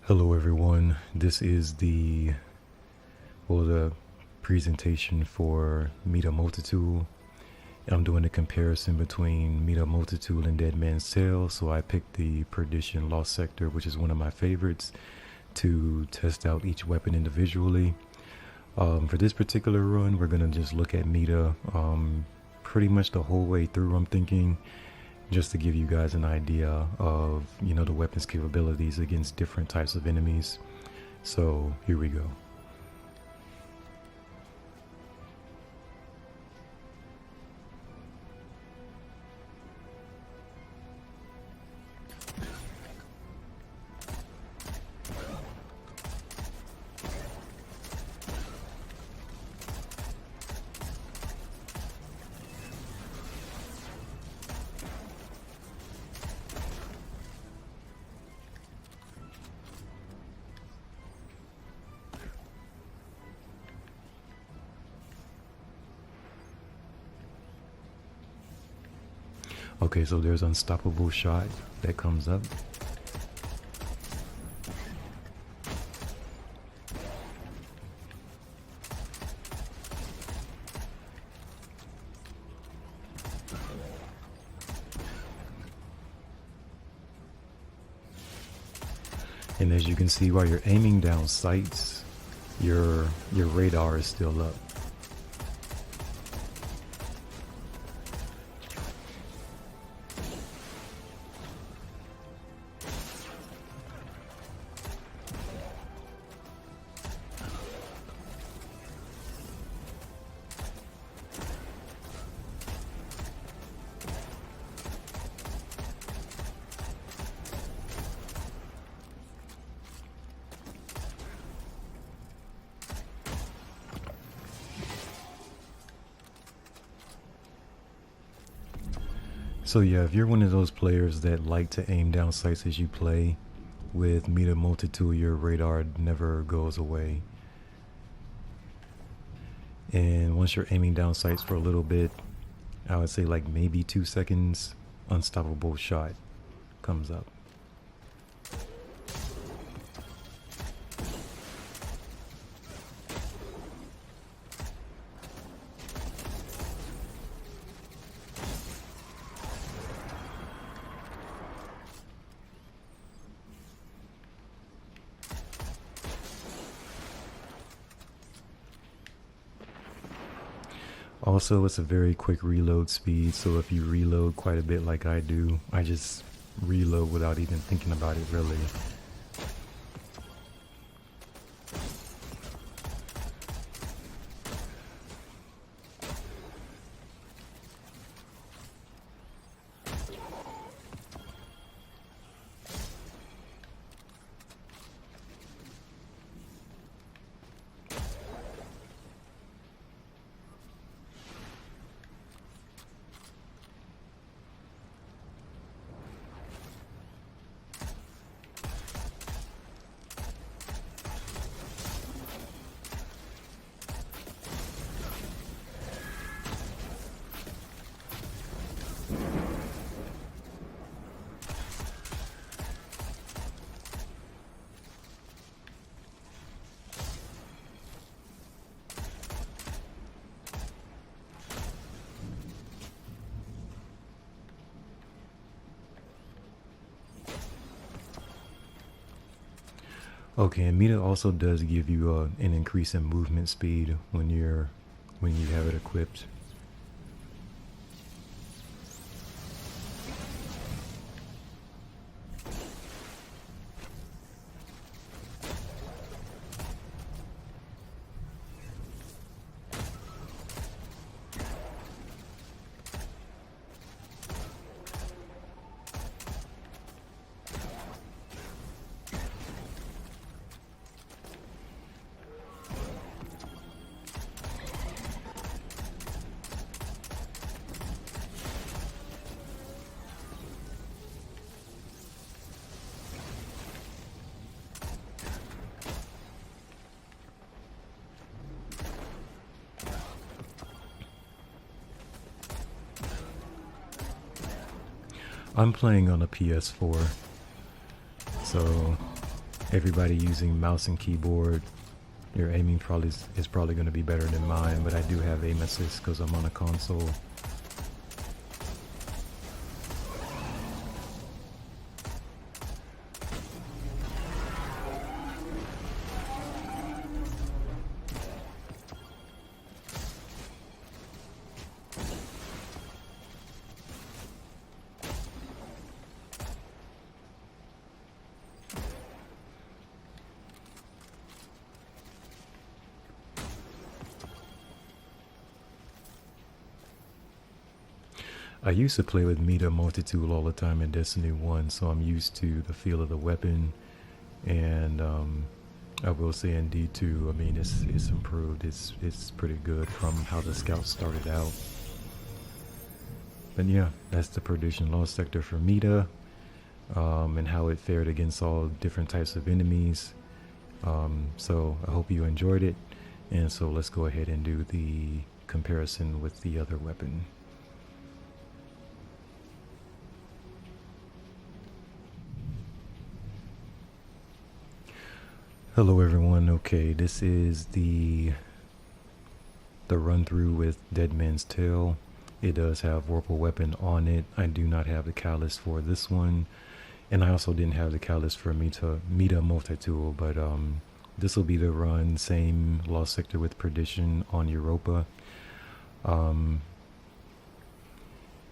Hello everyone, this is the presentation for MIDA Multitool. I'm doing a comparison between MIDA Multitool and Dead Man's Tale, so I picked the Perdition Lost Sector, which is one of my favorites, to test out each weapon individually. For this particular run, we're going to just look at MIDA pretty much the whole way through, I'm thinking, just to give you guys an idea of, the weapon's capabilities against different types of enemies. So here we go. Okay, so there's unstoppable shot that comes up. And as you can see, while you're aiming down sights, your radar is still up. So yeah, if you're one of those players that like to aim down sights as you play, with MIDA Multitool, your radar never goes away. And once you're aiming down sights for a little bit, I would say like maybe 2 seconds, unstoppable shot comes up. Also, it's a very quick reload speed, so if you reload quite a bit like I do, I just reload without even thinking about it really. Okay, and MIDA also does give you an increase in movement speed when you have it equipped. I'm playing on a PS4, so everybody using mouse and keyboard, your aiming is probably going to be better than mine, but I do have aim assist because I'm on a console. I used to play with MIDA multi-tool all the time in Destiny 1, so I'm used to the feel of the weapon. And I will say in D2, I mean, it's improved. It's pretty good from how the scouts started out. But yeah, that's the Perdition Lost Sector for MIDA, and how it fared against all different types of enemies. So I hope you enjoyed it. And so let's go ahead and do the comparison with the other weapon. Hello everyone. Okay, this is the run through with Dead Man's Tale. It does have Vorpal Weapon on it. I do not have the catalyst for this one, and I also didn't have the catalyst for MIDA multi-tool, but this will be the run, same Lost Sector with Perdition on Europa. And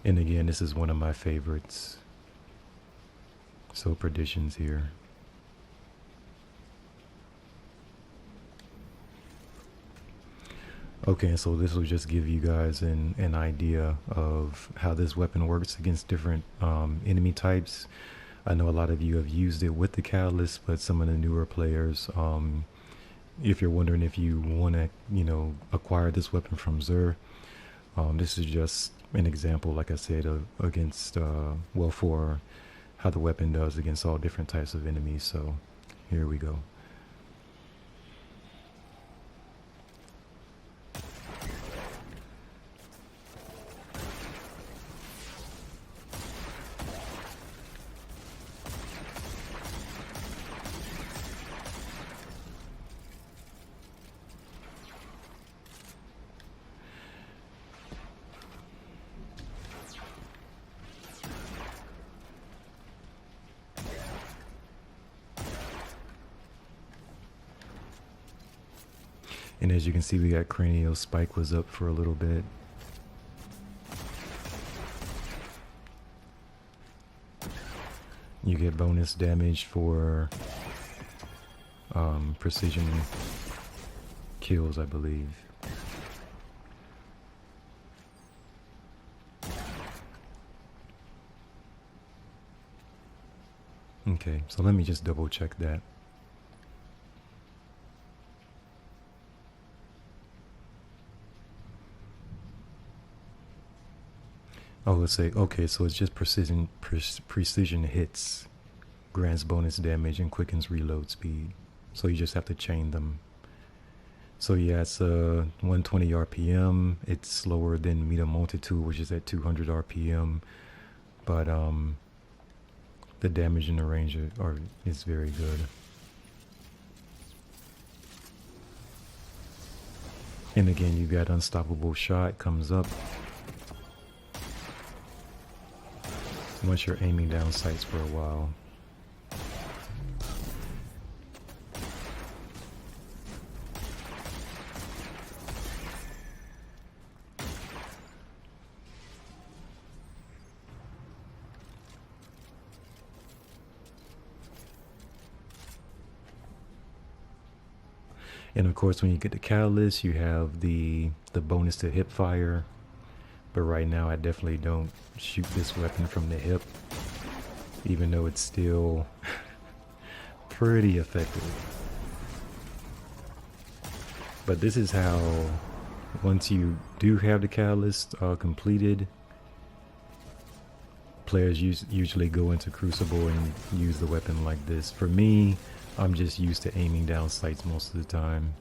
again, this is one of my favorites. So Perdition's here. Okay, so this will just give you guys an idea of how this weapon works against different enemy types. I know a lot of you have used it with the catalyst, but some of the newer players, if you're wondering if you want to, acquire this weapon from Xur, this is just an example, like I said, against, for how the weapon does against all different types of enemies. So here we go. And as you can see, we got Cranial Spike was up for a little bit. You get bonus damage for precision kills, I believe. Okay, so let me just double check that. Oh, let's say, okay, so it's just precision hits, grants bonus damage and quickens reload speed. So you just have to chain them. So yeah, it's 120 RPM. It's slower than MIDA multi-tool, which is at 200 RPM. But the damage and the range is very good. And again, you got Unstoppable Shot comes up. Once you're aiming down sights for a while. And of course, when you get the catalyst, you have the bonus to hip fire. But right now, I definitely don't shoot this weapon from the hip, even though it's still pretty effective. But this is how, once you do have the catalyst completed, players usually go into Crucible and use the weapon like this. For me, I'm just used to aiming down sights most of the time.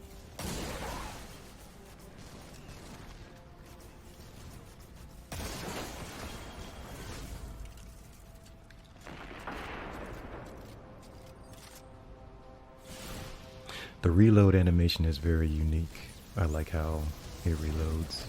The reload animation is very unique. I like how it reloads.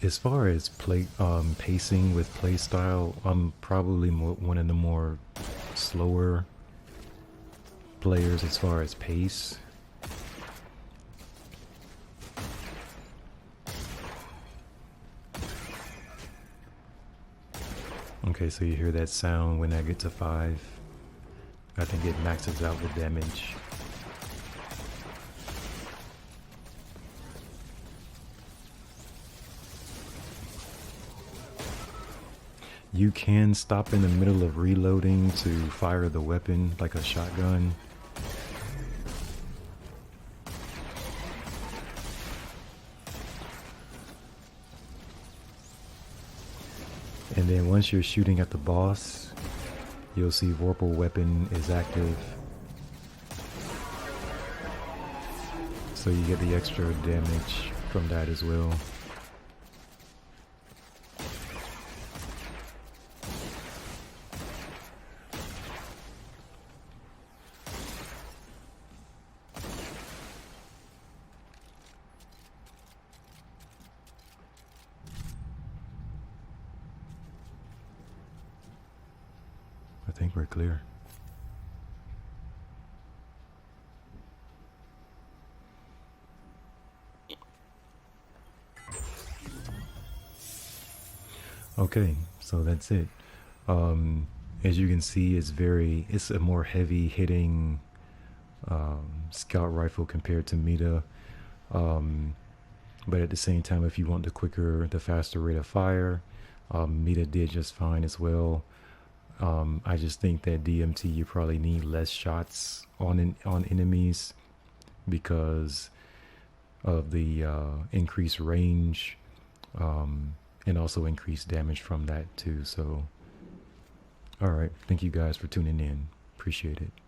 As far as pacing with play style, I'm probably one of the more slower players as far as pace. Okay, so you hear that sound when I get to 5. I think it maxes out the damage. You can stop in the middle of reloading to fire the weapon like a shotgun. And then once you're shooting at the boss, you'll see Vorpal weapon is active. So you get the extra damage from that as well. I think we're clear. Okay, so that's it. As you can see, it's a more heavy hitting scout rifle compared to MIDA. But at the same time, if you want the faster rate of fire, MIDA did just fine as well. I just think that DMT, you probably need less shots on enemies because of the increased range and also increased damage from that too. So, all right, thank you guys for tuning in. Appreciate it.